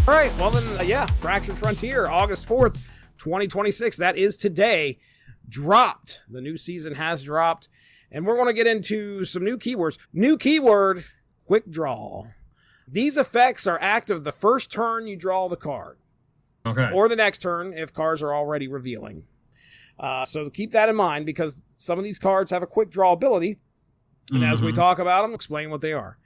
All right, well then, Fractured Frontier, August 4th, 2026. That is today. Dropped. The new season has dropped. And we're going to get into some new keywords. New keyword, quick draw. These effects are active the first turn you draw the card. Okay. Or the next turn if cards are already revealing. So keep that in mind because some of these cards have a quick draw ability. And as we talk about them, explain what they are.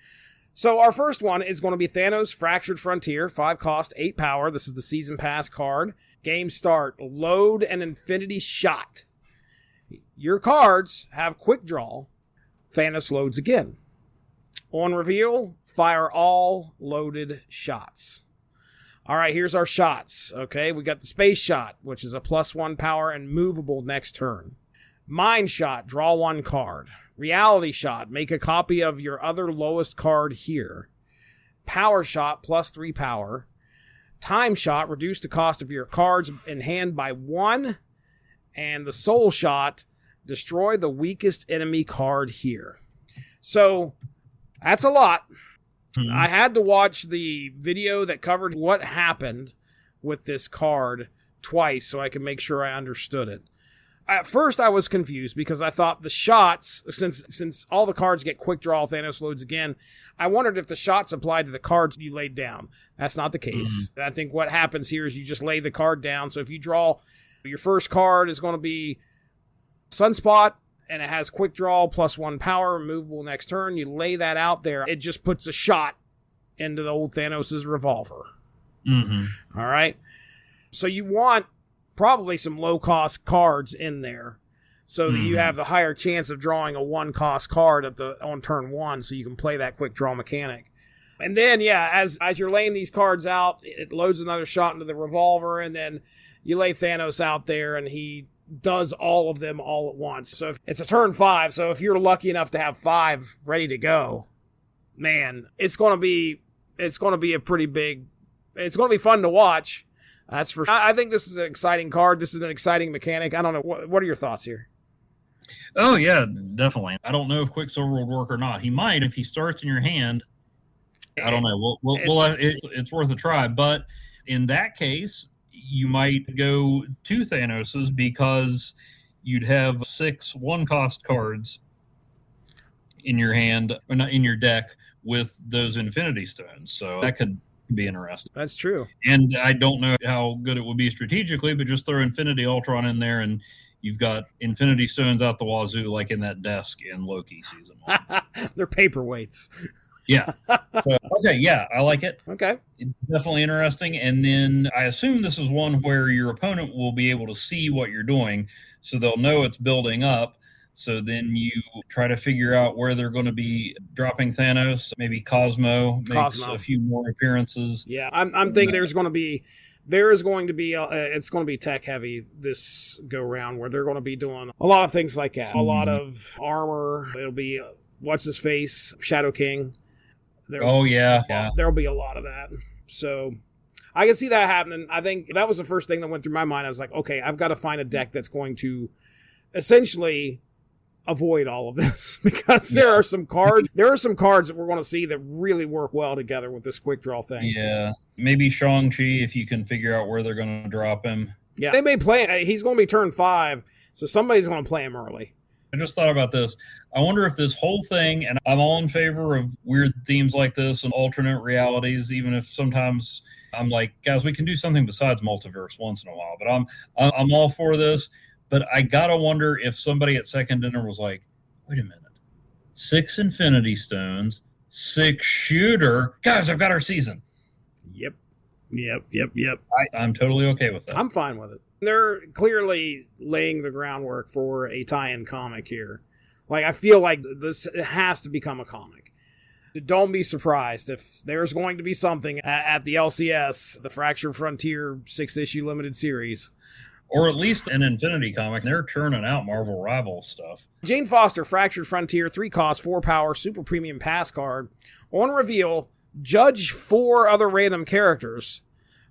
So our first one is going to be Thanos Fractured Frontier, 5 cost, 8 power. This is the Season Pass card. Game start, load an Infinity Shot. Your cards have quick draw. Thanos loads again. On reveal, fire all loaded shots. All right, here's our shots. Okay, we got the Space Shot, which is a +1 power and movable next turn. Mind Shot, draw 1 card. Reality Shot, make a copy of your other lowest card here. Power Shot, +3 power. Time Shot, reduce the cost of your cards in hand by 1. And the Soul Shot, destroy the weakest enemy card here. So, that's a lot. I had to watch the video that covered what happened with this card twice so I could make sure I understood it. At first, I was confused because I thought the shots, since all the cards get quick draw, Thanos loads again, I wondered if the shots applied to the cards you laid down. That's not the case. I think what happens here is you just lay the card down. So if you draw, your first card is going to be Sunspot, and it has quick draw, +1 power, removable next turn. You lay that out there. It just puts a shot into the old Thanos' revolver. All right? So you want probably some low-cost cards in there so that you have the higher chance of drawing a 1-cost card on turn 1 so you can play that quick draw mechanic. And then, as you're laying these cards out, it loads another shot into the revolver, and then you lay Thanos out there, and he does all of them all at once. So it's a turn 5, so if you're lucky enough to have 5 ready to go, man, it's going to be a pretty big, it's going to be fun to watch. That's for sure. I think this is an exciting card. This is an exciting mechanic. I don't know. What are your thoughts here? Oh, yeah, definitely. I don't know if Quicksilver would work or not. He might if he starts in your hand. I don't know. It's worth a try. But in that case, you might go 2 Thanoses because you'd have 6 1-cost cards in your hand, or not in your deck, with those Infinity Stones. So that could be interesting. That's true. And I don't know how good it would be strategically, but just throw Infinity Ultron in there and you've got Infinity Stones out the wazoo, like in that desk in Loki season 1. They're paperweights. Yeah. So, okay, yeah, I like it. Okay. It's definitely interesting. And then I assume this is one where your opponent will be able to see what you're doing, so they'll know it's building up. So then you try to figure out where they're going to be dropping Thanos. Maybe Cosmo makes a few more appearances. Yeah, I'm thinking it's going to be it's going to be tech heavy this go round, where they're going to be doing a lot of things like that. A lot of armor. It'll be what's his face, Shadow King. There'll be a lot of that. So I can see that happening. I think that was the first thing that went through my mind. I was like, okay, I've got to find a deck that's going to essentially avoid all of this, because there are some cards that we're going to see that really work well together with this quick draw thing. Yeah, maybe Shang-Chi, if you can figure out where they're going to drop him. Yeah, they may play. He's going to be turn 5, so somebody's going to play him early. I just thought about this. I wonder if this whole thing, and I'm all in favor of weird themes like this and alternate realities, even if sometimes I'm like, guys, we can do something besides multiverse once in a while. But I'm all for this. But I gotta wonder if somebody at second dinner was like, wait a minute, 6 Infinity Stones, 6 shooter. Guys, I've got our season. Yep. I'm totally okay with that. I'm fine with it. They're clearly laying the groundwork for a tie-in comic here. Like, I feel like this has to become a comic. Don't be surprised if there's going to be something at the LCS, the Fractured Frontier 6-issue limited series. Or at least an Infinity comic. They're churning out Marvel Rivals stuff. Jane Foster, Fractured Frontier, 3 cost, 4 power, super premium pass card. On reveal, judge 4 other random characters.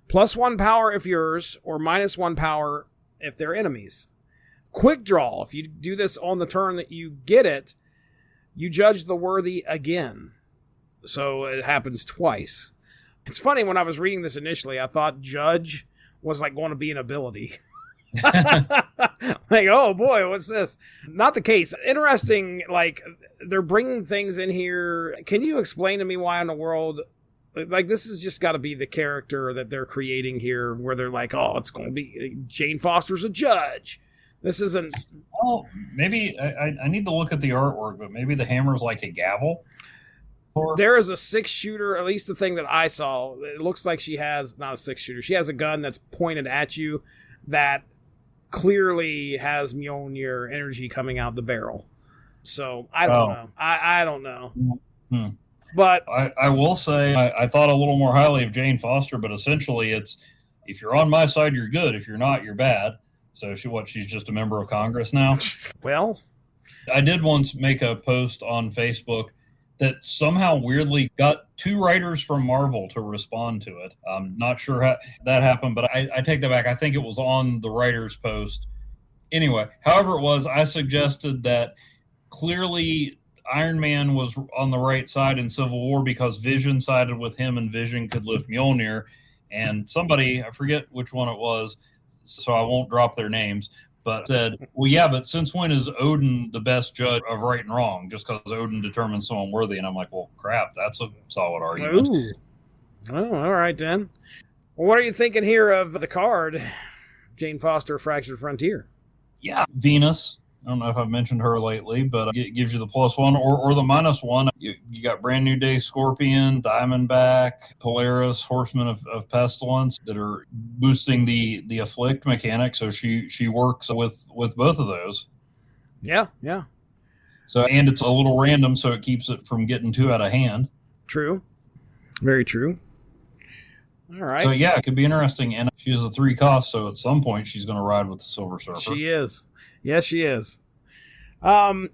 +1 power if yours, or -1 power if they're enemies. Quick draw. If you do this on the turn that you get it, you judge the worthy again. So it happens twice. It's funny, when I was reading this initially, I thought Judge was like going to be an ability. Like, oh boy, what's this? Not the case. Interesting, like, they're bringing things in here. Can you explain to me why in the world, like, this has just got to be the character that they're creating here, where they're like, oh, it's going to be Jane Foster's a judge. This isn't... Well, maybe I need to look at the artwork, but maybe the hammer's like a gavel. There is a 6-shooter, at least the thing that I saw. It looks like she has, not a 6-shooter, she has a gun that's pointed at you that clearly has Mjolnir energy coming out the barrel. So, I don't know. I don't know. Hmm. But I will say I thought a little more highly of Jane Foster, but essentially it's, if you're on my side, you're good. If you're not, you're bad. So she's just a member of Congress now? Well, I did once make a post on Facebook that somehow weirdly got 2 writers from Marvel to respond to it. I'm not sure how that happened, but I take that back. I think it was on the writer's post. Anyway, however it was, I suggested that clearly Iron Man was on the right side in Civil War because Vision sided with him and Vision could lift Mjolnir. And somebody, I forget which one it was, so I won't drop their names, but said, well, yeah, but since when is Odin the best judge of right and wrong? Just because Odin determines someone worthy. And I'm like, well, crap, that's a solid argument. Ooh. Oh, all right, then. Well, what are you thinking here of the card, Jane Foster, Fractured Frontier? Yeah, Venus. I don't know if I've mentioned her lately, but it gives you the +1 or the -1. You got Brand New Day Scorpion, Diamondback, Polaris, Horseman of Pestilence that are boosting the afflict mechanic. So she works with both of those. Yeah. So, and it's a little random, so it keeps it from getting too out of hand. True. Very true. All right. So yeah, it could be interesting. And she has a 3 cost, so at some point she's going to ride with the Silver Surfer. She is. Yes, she is. All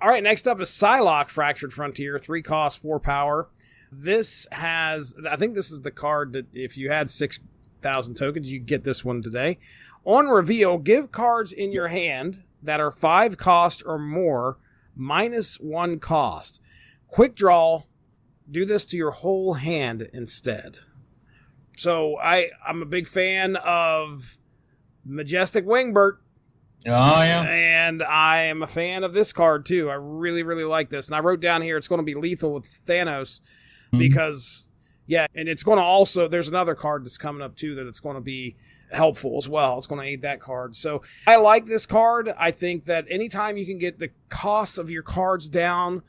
right, next up is Psylocke, Fractured Frontier, 3 cost, 4 power. This has, I think this is the card that if you had 6,000 tokens, you get this one today. On reveal, give cards in your hand that are 5 cost or more, -1 cost. Quick draw, do this to your whole hand instead. So I'm a big fan of Majestic Wingbert. Oh, yeah. And I am a fan of this card, too. I really, really like this. And I wrote down here it's going to be lethal with Thanos because, yeah, and it's going to also, there's another card that's coming up, too, that it's going to be helpful as well. It's going to aid that card. So I like this card. I think that anytime you can get the cost of your cards down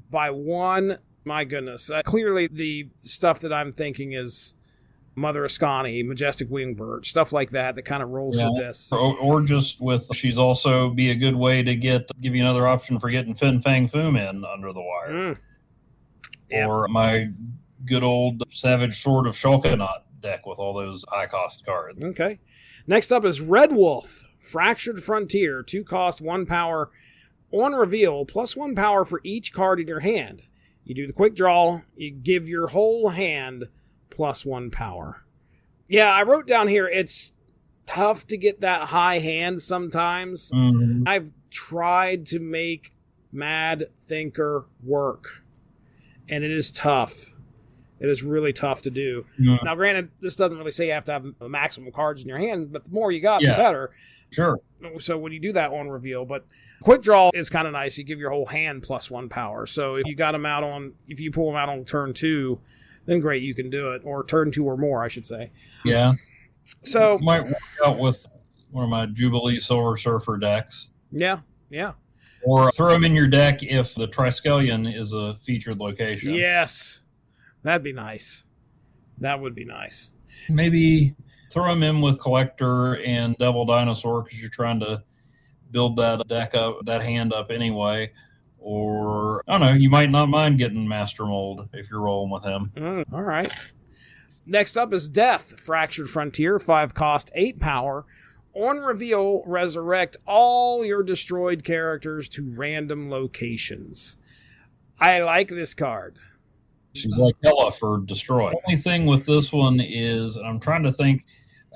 by 1, my goodness. Clearly, the stuff that I'm thinking is Mother Ascani, Majestic Wingbird, stuff like that kind of rolls with this. Or just with, she's also be a good way to give you another option for getting Fin Fang Foom in under the wire. Yep. Or my good old Savage Sword of Shulkanot deck with all those high cost cards. Okay. Next up is Red Wolf, Fractured Frontier, 2 cost, 1 power. On reveal, +1 power for each card in your hand. You do the quick draw, you give your whole hand +1 power. Yeah, I wrote down here, it's tough to get that high hand sometimes. I've tried to make Mad Thinker work, and it is tough. It is really tough to do. Now, granted, this doesn't really say you have to have a maximum cards in your hand, but the more you got, the better. Sure. So when you do that on reveal, but quick draw is kind of nice. You give your whole hand +1 power. So if you got them out if you pull them out on turn 2, then great, you can do it. Or turn 2 or more, I should say. Yeah. So might work out with one of my Jubilee Silver Surfer decks. Yeah. Or throw them in your deck if the Triskelion is a featured location. Yes. That'd be nice. That would be nice. Maybe throw them in with Collector and Devil Dinosaur because you're trying to build that deck up, that hand up anyway. Or, I don't know, you might not mind getting Master Mold if you're rolling with him. All right. Next up is Death, Fractured Frontier, 5 cost, 8 power. On reveal, resurrect all your destroyed characters to random locations. I like this card. She's like Hella for destroy. The only thing with this one is, and I'm trying to think,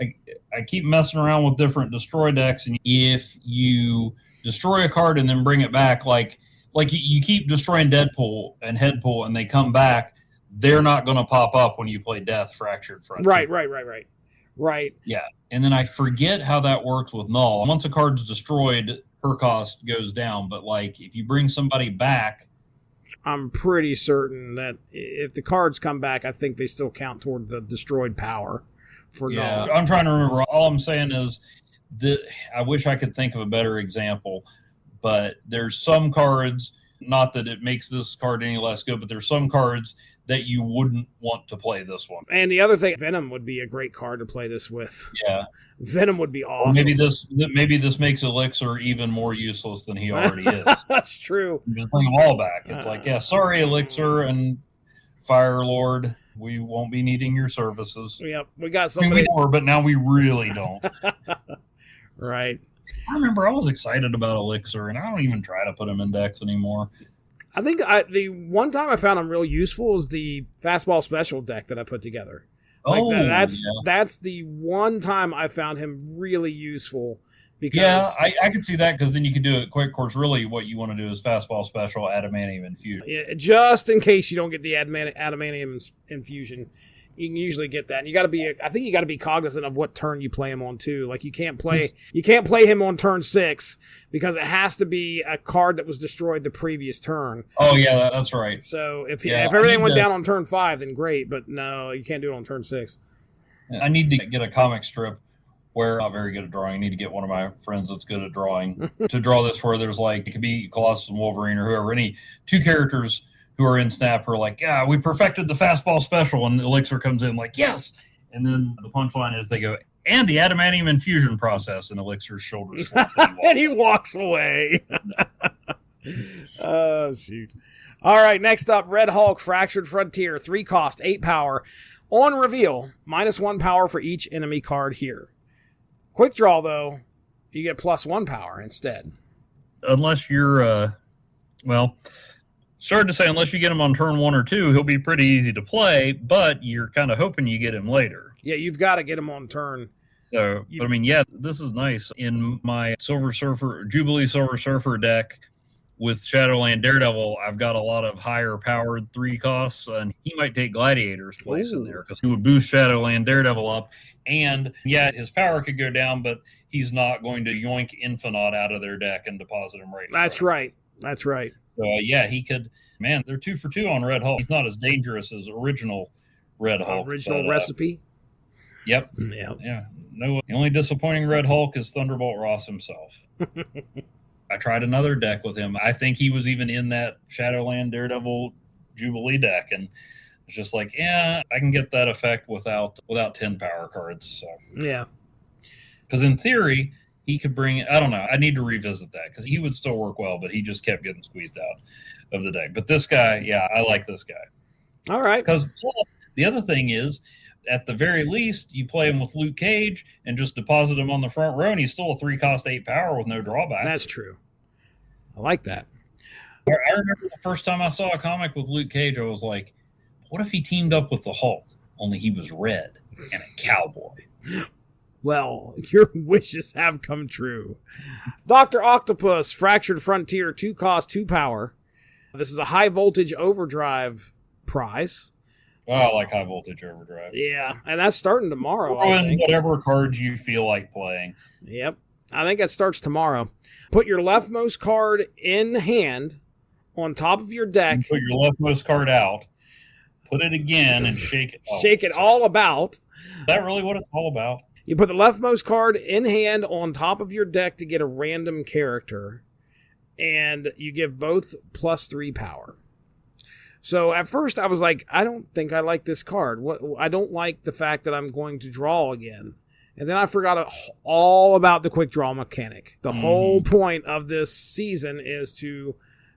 I keep messing around with different destroy decks, and if you destroy a card and then bring it back, like you keep destroying Deadpool and Headpool and they come back, they're not going to pop up when you play Death Fractured Frontier. Right. Yeah. And then I forget how that works with Null. Once a card's destroyed, her cost goes down. But like if you bring somebody back, I'm pretty certain that if the cards come back, I think they still count toward the destroyed power for Null. I'm trying to remember. All I'm saying is that I wish I could think of a better example, but there's some cards, not that it makes this card any less good, but there's some cards that you wouldn't want to play this one. And the other thing, Venom would be a great card to play this with. Yeah. Venom would be awesome. Or maybe this makes Elixir even more useless than he already is. That's true. Just bring them all back. It's like, yeah, sorry, Elixir and Fire Lord, we won't be needing your services. Yep, we got somebody. We were, but now we really don't. Right. I remember I was excited about Elixir, and I don't even try to put him in decks anymore. I think the one time I found him real useful is the Fastball Special deck that I put together. That's the one time I found him really useful. Because I could see that because then you could do it quick. Of course, really what you want to do is Fastball Special, Adamantium Infusion. Yeah, just in case you don't get the Adamantium Infusion. You can usually get that. And you got to be cognizant of what turn you play him on too. Like you can't play him on turn 6 because it has to be a card that was destroyed the previous turn. Oh yeah, that's right. So if everything went down on turn 5, then great. But no, you can't do it on turn 6. I need to get a comic strip where I'm not very good at drawing. I need to get one of my friends that's good at drawing to draw this where there's like, it could be Colossus and Wolverine or whoever, any two characters who are in Snap who are like, yeah, we perfected the Fastball Special, and Elixir comes in like, yes. And then the punchline is they go, and the Adamantium Infusion process, and Elixir's shoulders slump and he walks away. Oh, shoot. All right, next up, Red Hulk, Fractured Frontier, 3 cost, 8 power. On reveal, -1 power for each enemy card here. Quick draw, though, you get +1 power instead. Unless you're, started to say unless you get him on turn 1 or 2, he'll be pretty easy to play, but you're kind of hoping you get him later. Yeah, you've got to get him on turn. So, but I mean, yeah, this is nice. In my Jubilee Silver Surfer deck with Shadowland Daredevil, I've got a lot of higher powered 3 costs, and he might take Gladiator's place in there because he would boost Shadowland Daredevil up. And yeah, his power could go down, but he's not going to yoink Infinite out of their deck and deposit him right. That's right. That's right. So yeah, he could. Man, they're 2 for 2 on Red Hulk. He's not as dangerous as original Red Hulk. Original recipe. Yep. Yeah. No. The only disappointing Red Hulk is Thunderbolt Ross himself. I tried another deck with him. I think he was even in that Shadowland Daredevil Jubilee deck, and it's just like, yeah, I can get that effect without 10 power cards. So yeah, because in theory he could bring. I don't know. I need to revisit that because he would still work well, but he just kept getting squeezed out of the deck. But this guy, yeah, I like this guy. All right. Because the other thing is, at the very least, you play him with Luke Cage and just deposit him on the front row, and he's still a 3 cost 8 power with no drawback. That's true. I like that. I remember the first time I saw a comic with Luke Cage, I was like, what if he teamed up with the Hulk, only he was red and a cowboy? Well, your wishes have come true. Dr. Octopus, Fractured Frontier, 2 cost, 2 power. This is a high voltage overdrive prize. Oh, I like high voltage overdrive. Yeah, and that's starting tomorrow. Whatever cards you feel like playing. Yep. I think that starts tomorrow. Put your leftmost card in hand on top of your deck. You put your leftmost card out. Put it again and shake it. Shake it all about. Is that really what it's all about? You put the leftmost card in hand on top of your deck to get a random character, and you give both +3 power. So at first I was like, I don't think I like this card. I don't like the fact that I'm going to draw again. And then I forgot all about the quick draw mechanic. The whole point of this season is to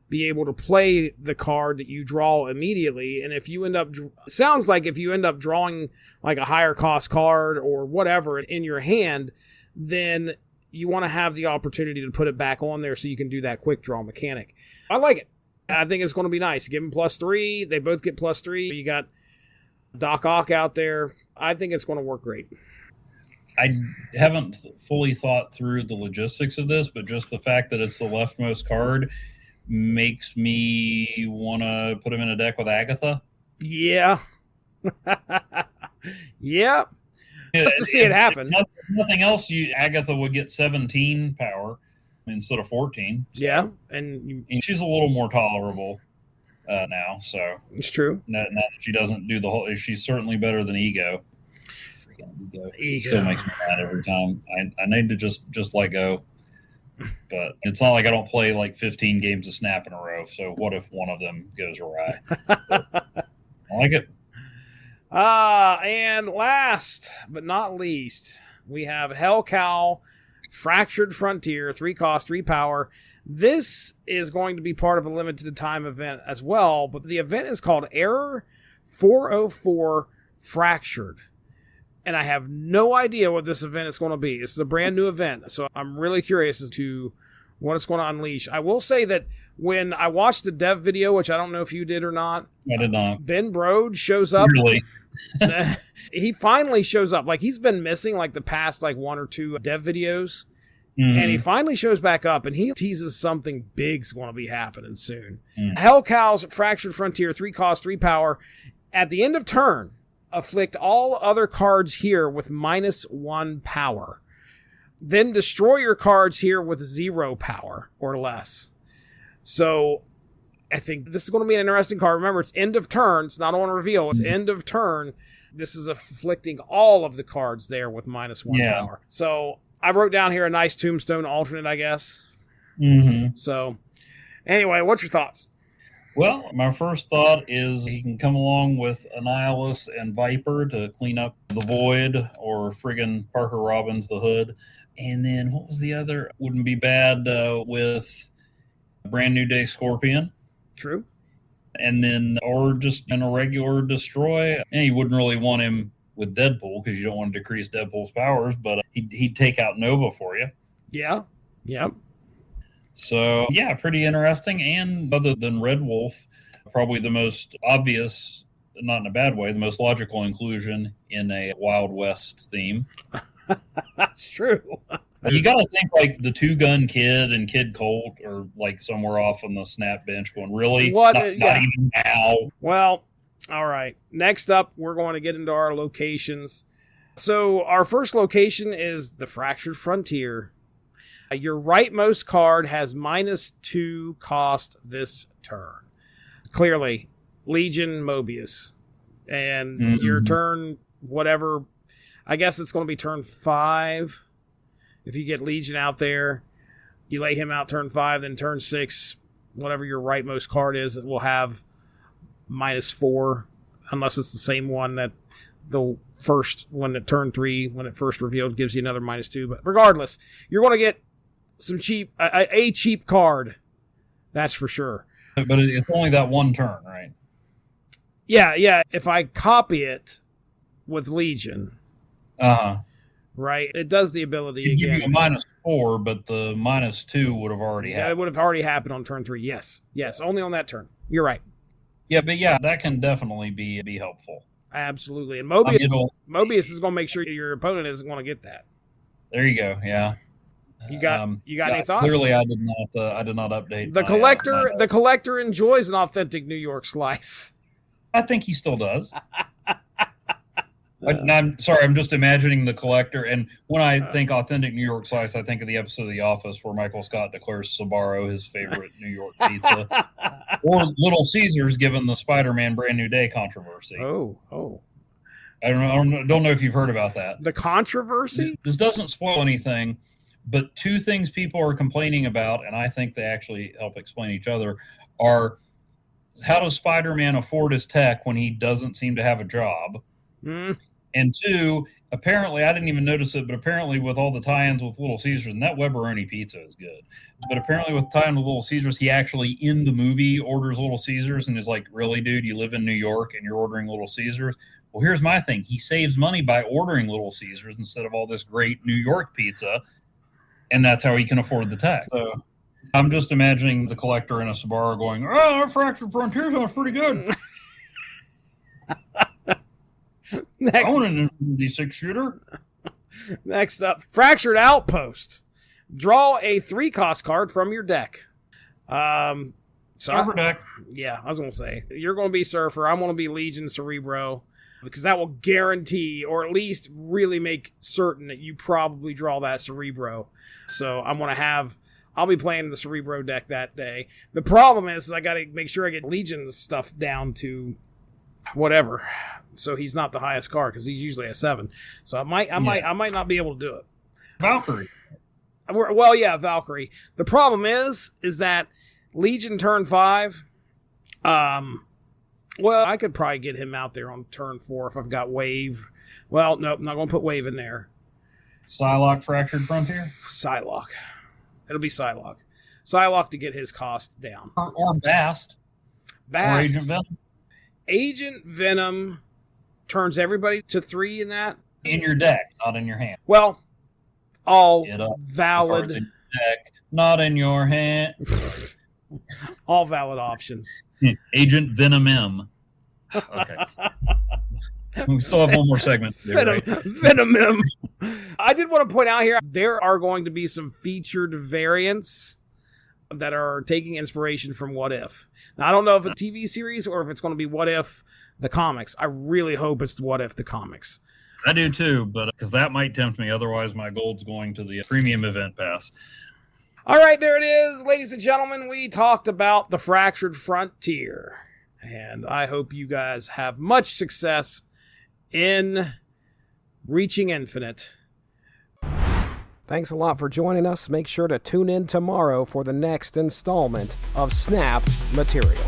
be able to play the card that you draw immediately. And if you end up, sounds like if you end up drawing like a higher cost card or whatever in your hand, then you want to have the opportunity to put it back on there so you can do that quick draw mechanic. I like it. I think it's going to be nice. Give them +3. They both get +3. You got Doc Ock out there. I think it's going to work great. I haven't fully thought through the logistics of this, but just the fact that it's the leftmost card makes me want to put him in a deck with Agatha. Yeah. Yeah. Just to see it happen. Nothing else, Agatha would get 17 power instead of 14. So, yeah, and she's a little more tolerable now. So it's true. Now that she doesn't do the whole, she's certainly better than Ego. Freaking Ego still makes me mad every time. I need to just let go. But it's not like I don't play like 15 games of Snap in a row. So what if one of them goes awry? I like it. And last but not least, we have Hellcow, Fractured Frontier, 3 cost, 3 power. This is going to be part of a limited time event as well, but the event is called Error 404 Fractured. And I have no idea what this event is going to be. This is a brand new event, so I'm really curious as to what it's going to unleash. I will say that when I watched the dev video, which I don't know if you did or not. I did not. Ben Brode shows up. Really? He finally shows up. Like, he's been missing like the past like 1 or 2 dev videos. Mm-hmm. And he finally shows back up, and he teases something big's going to be happening soon. Mm. Hellcow's Fractured Frontier, 3 cost, 3 power. At the end of turn, afflict all other cards here with -1 power. Then destroy your cards here with 0 power or less. So I think this is going to be an interesting card. Remember, it's end of turn. It's not on reveal. It's end of turn. This is afflicting all of the cards there with -1 power. So I wrote down here a nice Tombstone alternate, I guess. Mm-hmm. So anyway, what's your thoughts? Well, my first thought is he can come along with Annihilus and Viper to clean up the Void, or friggin' Parker Robbins the Hood. And then what was the other? Wouldn't be bad with Brand New Day Scorpion. True. And then, or just in a regular destroy. And you wouldn't really want him with Deadpool because you don't want to decrease Deadpool's powers, but he'd take out Nova for you. Yeah. Yep. So, yeah, pretty interesting. And other than Red Wolf, probably the most obvious, not in a bad way, the most logical inclusion in a Wild West theme. That's true. You got to think like the 2-Gun Kid and Kid Colt are like somewhere off on the snap bench going, really? What? Not even now. Well, all right. Next up, we're going to get into our locations. So our first location is the Fractured Frontier. Your rightmost card has -2 cost this turn. Clearly, Legion Mobius. And your turn, whatever, I guess it's going to be turn 5. If you get Legion out there, you lay him out turn 5, then turn 6, whatever your rightmost card is, it will have -4, unless it's the same one that the first one at turn 3, when it first revealed, gives you another -2. But regardless, you're going to get some a cheap card. That's for sure. But it's only that one turn, right? Yeah. If I copy it with Legion, right, it does the ability It'd again. give you a -4, but the -2 would have already happened. Yeah, it would have already happened on turn 3. Yes, only on that turn. You're right. Yeah, but yeah, that can definitely be helpful. Absolutely. And Mobius is going to make sure your opponent isn't going to get that. There you go. Yeah. You got any thoughts? Clearly, I did not update. The collector. The collector enjoys an authentic New York slice. I think he still does. I'm sorry. I'm just imagining the collector, and when I think authentic New York slice, I think of the episode of The Office where Michael Scott declares Sbarro his favorite New York pizza, or Little Caesars, given the Spider-Man Brand New Day controversy. Oh. I don't know if you've heard about that. The controversy? This doesn't spoil anything. But 2 things people are complaining about, and I think they actually help explain each other, are how does Spider-Man afford his tech when he doesn't seem to have a job? And 2, apparently, I didn't even notice it, but apparently with all the tie-ins with Little Caesars, and that Webberoni pizza is good, but apparently with tie-in with Little Caesars, he actually, in the movie, orders Little Caesars and is like, really, dude, you live in New York and you're ordering Little Caesars? Well, here's my thing. He saves money by ordering Little Caesars instead of all this great New York pizza. And that's how he can afford the tech. So I'm just imagining the collector in a Sbarro going, "Oh, our Fractured Frontier sounds pretty good." I want an Infinity 6 shooter. Next up, Fractured Outpost. Draw a 3 cost card from your deck. Surfer deck. Yeah, I was going to say, you're going to be Surfer. I'm going to be Legion Cerebro, because that will guarantee, or at least really make certain, that you probably draw that Cerebro. So I'll be playing the Cerebro deck that day. The problem is I got to make sure I get Legion's stuff down to whatever. So he's not the highest card, because he's usually a 7. So I might not be able to do it. Valkyrie. Well, yeah, Valkyrie. The problem is that Legion turn 5. Well, I could probably get him out there on turn 4 if I've got Wave. Well, nope, I'm not going to put Wave in there. Psylocke Fractured Frontier? Psylocke. It'll be Psylocke. Psylocke to get his cost down. Or Bast. Bast. Or Agent Venom. Agent Venom turns everybody to 3 in that. In your deck, not in your hand. Well, all In valid. your deck, not in your hand. All valid options. Agent Venom M. Okay. We still have one more segment. Venom M. I did want to point out here, there are going to be some featured variants that are taking inspiration from What If. Now, I don't know if it's a TV series or if it's going to be What If the comics. I really hope it's What If the comics. I do too, but because that might tempt me. Otherwise, my gold's going to the premium event pass. All right, there it is. Ladies and gentlemen, we talked about the Fractured Frontier. And I hope you guys have much success in reaching infinite. Thanks a lot for joining us. Make sure to tune in tomorrow for the next installment of Snap Material.